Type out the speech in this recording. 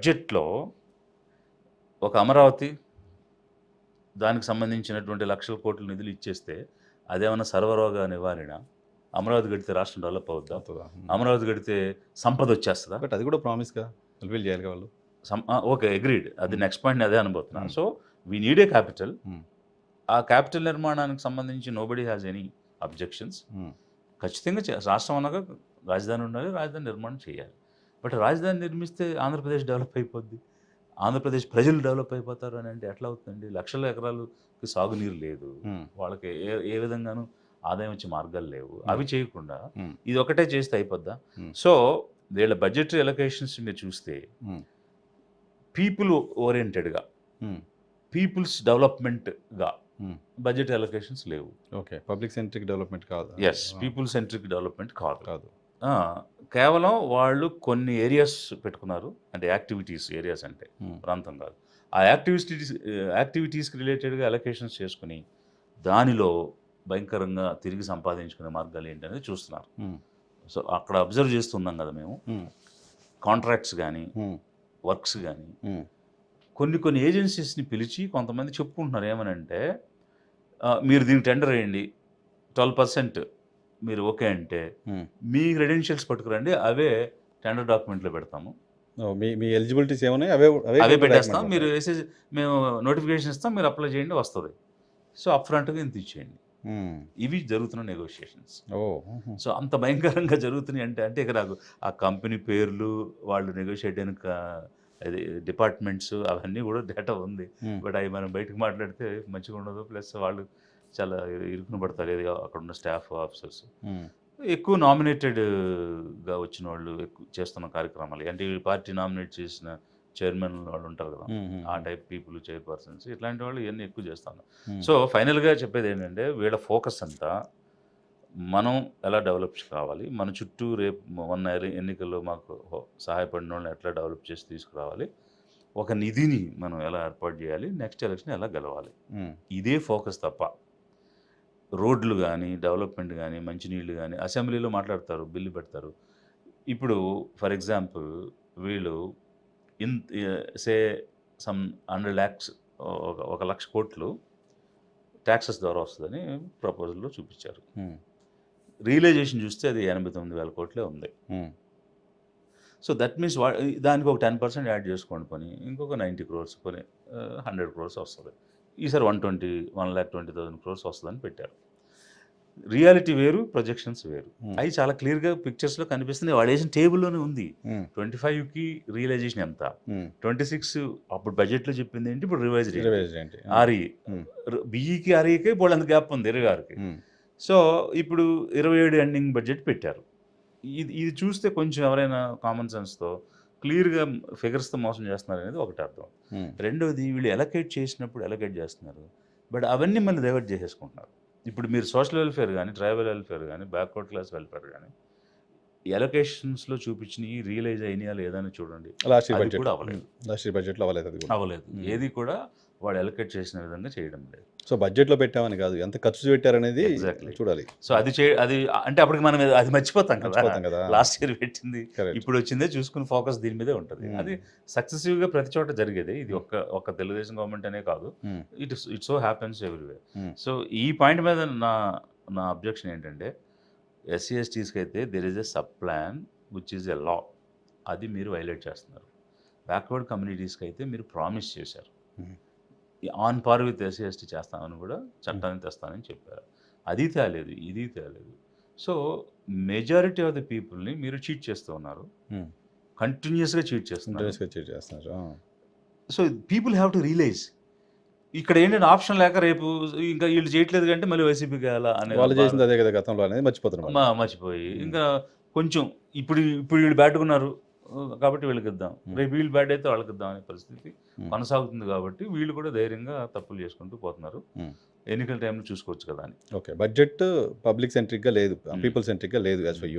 బడ్జెట్‌లో ఒక అమరావతి, దానికి సంబంధించినటువంటి లక్షల కోట్ల నిధులు ఇచ్చేస్తే అదేమన్నా సర్వరోగ నివారణ? అమరావతి కడితే రాష్ట్రం డెవలప్ అవుద్దా? అవుతుందా? అమరావతి కడితే సంపద వచ్చేస్తదా? బట్ అది కూడా ప్రామిస్గా ఫుల్ఫిల్ చేయాలి వాళ్ళు. Okay, agreed. అది నెక్స్ట్ పాయింట్ అదే అనబోతున్నా. Hmm. So we need a capital. Hmm. ఆ క్యాపిటల్ నిర్మాణానికి సంబంధించి nobody has any objections. Hmm. ఖచ్చితంగా రాష్ట్రం అనగా రాజధాని ఉండాలి, రాజధాని నిర్మాణం చేయాలి. బట్ రాజధాని నిర్మిస్తే ఆంధ్రప్రదేశ్ డెవలప్ అయిపోద్ది, ఆంధ్రప్రదేశ్ ప్రజలు డెవలప్ అయిపోతారు అని అంటే ఎట్లా అవుతుందండి? లక్షల ఎకరాలకి సాగునీరు లేదు, Hmm. వాళ్ళకి ఏ విధంగానూ ఆదాయం వచ్చే మార్గాలు లేవు. Hmm. అవి చేయకుండా Hmm. ఇది ఒకటే చేస్తే అయిపోద్దా? Hmm. సో వీళ్ళ బడ్జెటరీ ఎలొకేషన్స్ మీరు చూస్తే Hmm. పీపుల్ ఓరియంటెడ్గా, Hmm. పీపుల్స్ డెవలప్మెంట్గా Hmm. బడ్జెట్ ఎలొకేషన్స్ లేవు. ఓకే, పబ్లిక్ సెంట్రిక్ డెవలప్మెంట్ కాదు. ఎస్, పీపుల్ సెంట్రిక్ డెవలప్మెంట్ కాదు. కాదు. ఆ, కేవలం వాళ్ళు కొన్ని ఏరియాస్ పెట్టుకున్నారు, అంటే యాక్టివిటీస్ ఏరియాస్ అంటే Hmm. ప్రాంతం కాదు. ఆ యాక్టివిటీస్కి రిలేటెడ్గా అలొకేషన్స్ చేసుకుని దానిలో భయంకరంగా తిరిగి సంపాదించుకునే మార్గాలు ఏంటనేది చూస్తున్నారు. Hmm. సో అక్కడ అబ్జర్వ్ చేస్తున్నాం కదా మేము. Hmm. కాంట్రాక్ట్స్ కానీ, Hmm. వర్క్స్ కానీ, Hmm. కొన్ని ఏజెన్సీస్ని పిలిచి కొంతమంది చెప్పుకుంటున్నారు ఏమనంటే, మీరు దీనికి టెండర్ వేయండి, 12% మీరు ఓకే అంటే Hmm. మీ క్రెడెన్షియల్స్ పట్టుకురండి, అవే టెండర్ డాక్యుమెంట్లో పెడతాము, Oh, మీ ఎలిజిబిలిటీస్ ఏమున్నాయి అవే అవే పెట్టేస్తాం, document మీరు ఉంటాయి. వేసేసి మేము నోటిఫికేషన్ ఇస్తాం, మీరు అప్లై చేయండి, వస్తుంది. సో అప్ ఫ్రంట్గా ఇంత ఇచ్చేయండి. Hmm. ఇవి జరుగుతున్న నెగోషియేషన్స్. Oh. Mhm. సో అంత భయంకరంగా జరుగుతున్నాయి అంటే ఇక నాకు ఆ కంపెనీ పేర్లు, వాళ్ళు నెగోషియేట్ అయిన అది డిపార్ట్మెంట్స్ అవన్నీ కూడా డేటా ఉంది. Hmm. బట్ అవి మనం బయటకు మాట్లాడితే మంచిగా ఉండదు. ప్లస్ వాళ్ళు చాలా ఇరుకున పడతారు, ఏది అక్కడ ఉన్న స్టాఫ్ ఆఫీసర్స్. Hmm. ఎక్కువ నామినేటెడ్గా వచ్చిన వాళ్ళు ఎక్కువ చేస్తున్న కార్యక్రమాలు అంటే ఈ పార్టీ నామినేట్ చేసిన చైర్మన్ వాళ్ళు ఉంటారు కదా, Hmm. ఆ టైప్ పీపుల్, చైర్పర్సన్స్, ఇట్లాంటి వాళ్ళు ఇవన్నీ ఎక్కువ చేస్తాను. Hmm. సో ఫైనల్గా చెప్పేది ఏంటంటే వీళ్ళ ఫోకస్ అంతా మనం ఎలా డెవలప్ కావాలి, మన చుట్టూ రేపు మొన్న ఎన్నికల్లో మాకు సహాయపడిన వాళ్ళని ఎట్లా డెవలప్ చేసి తీసుకురావాలి, ఒక నిధిని మనం ఎలా ఏర్పాటు చేయాలి, నెక్స్ట్ ఎలక్షన్ ఎలా గెలవాలి, Hmm. ఇదే ఫోకస్ తప్ప రోడ్లు కానీ, డెవలప్మెంట్ కానీ, మంచినీళ్ళు కానీ అసెంబ్లీలో మాట్లాడతారు, బిల్లు పెడతారు. ఇప్పుడు ఫర్ ఎగ్జాంపుల్ వీళ్ళు సే సమ్ 100 lakhs, ఒక 1,00,000 కోట్లు ట్యాక్సెస్ ద్వారా వస్తుందని ప్రపోజల్లో చూపించారు. Hmm. రియలైజేషన్ చూస్తే అది 89,000 కోట్లే ఉంది. Hmm. సో దట్ మీన్స్ దానికి ఒక 10% యాడ్ చేసుకోండి, పని ఇంకొక 90 crores, పని 100 crores వస్తుంది. ఈసారి 1,20,000 crores వస్తుందని పెట్టారు. రియాలిటీ వేరు, ప్రొజెక్షన్స్ వేరు. Hmm. అవి చాలా క్లియర్గా పిక్చర్స్లో కనిపిస్తుంది. వాడు వేసిన టేబుల్లోనే ఉంది. Hmm. 25కి రియలైజేషన్ ఎంత, Hmm. 26 అప్పుడు బడ్జెట్లో చెప్పింది ఏంటి, ఇప్పుడు రివైజ్ Revised ఏంటి? RE, Hmm. బిఈకి ఆర్ఈకి బోల్డ్ అంత గ్యాప్ ఉంది 26కి. Hmm. సో ఇప్పుడు 27 ఎండింగ్ బడ్జెట్ పెట్టారు. ఇది చూస్తే కొంచెం ఎవరైనా కామన్ సెన్స్తో క్లియర్గా ఫిగర్స్తో మోసం చేస్తున్నారు అనేది ఒకటి అర్థం. Hmm. రెండవది వీళ్ళు ఎలకేట్ చేసినప్పుడు ఎలకేట్ చేస్తున్నారు, బట్ అవన్నీ మళ్ళీ డైవర్ట్ చేసేసుకుంటున్నారు. ఇప్పుడు మీరు సోషల్ వెల్ఫేర్ కానీ, ట్రైబల్ వెల్ఫేర్ కానీ, బ్యాక్వర్డ్ క్లాస్ వెల్ఫేర్ కానీ ఎలొకేషన్స్లో చూపించినవి రియలైజ్ అయినాయా లేదని చూడండి. లాస్ట్ అది బడ్జెట్ కూడా అవ్వలేదు. లాస్ట్ బడ్జెట్లో అవ్వలేదు అది కూడా. అవ్వలేదు. ఏది కూడా వాడు ఎలొకేట్ చేసిన విధంగా చేయడం లేదు. సో బడ్జెట్లో పెట్టామని కాదు, ఎంత ఖర్చు పెట్టారనేది Exactly. చూడాలి. సో అది అంటే అప్పటికి మనం అది మర్చిపోతాం కదా. లాస్ట్ ఇయర్ పెట్టింది, Correct. ఇప్పుడు వచ్చిందే చూసుకుని ఫోకస్ దీని మీదే ఉంటుంది. Hmm. అది సక్సెసివ్గా ప్రతి చోట జరిగేది. ఇది ఒక్క తెలుగుదేశం గవర్నమెంట్ అనే కాదు, Hmm. It so happens everywhere. Hmm. So ఈ పాయింట్ మీద నా అబ్జెక్షన్ ఏంటంటే, ఎస్సీ ఎస్టీస్కి అయితే there is a sub plan which is a law, అది మీరు వైలేట్ చేస్తున్నారు. బ్యాక్వర్డ్ కమ్యూనిటీస్కి అయితే మీరు ప్రామిస్ చేశారు, Hmm. On par with SC ST చేస్తామని కూడా చట్టాన్ని తెస్తానని చెప్పారు. అది తేలేదు, ఇది తేలేదు. సో మెజారిటీ ఆఫ్ ది పీపుల్ని మీరు చీట్ చేస్తూ ఉన్నారు, Hmm. కంటిన్యూస్గా చీట్ చేస్తున్నారు. ఇంట్రెస్ట్గా చేంజ్ చేస్తున్నారు. So people have to realise, ఇక్కడ ఏంటంటే ఆప్షన్ లేక రేపు ఇంకా వీళ్ళు చేయట్లేదు కంటే మళ్ళీ వైసీపీకి వెళ్ళా వాళ్ళు అనే చేసింది అదే కదా గతంలో అనేది మర్చిపోతున్నారు. మర్చిపోయి ఇంకా కొంచెం ఇప్పుడు వీళ్ళు బ్యాటుకున్నారు కాబట్టి వీళ్ళకి ఇద్దాం, రేపు వీళ్ళు బ్యాట్ అయితే వాళ్ళకి ఇద్దాం అనే పరిస్థితి కొనసాగుతుంది. కాబట్టి వీళ్ళు కూడా ధైర్యంగా తప్పులు చేసుకుంటూ పోతున్నారు. ఎన్నికల టైంలో చూసుకోవచ్చు కదా అని. ఓకే, బడ్జెట్ పబ్లిక్ సెంట్రిక్గా లేదు, పీపుల్ సెంట్రిక్గా లేదు యాజ్ ఫర్ యూ.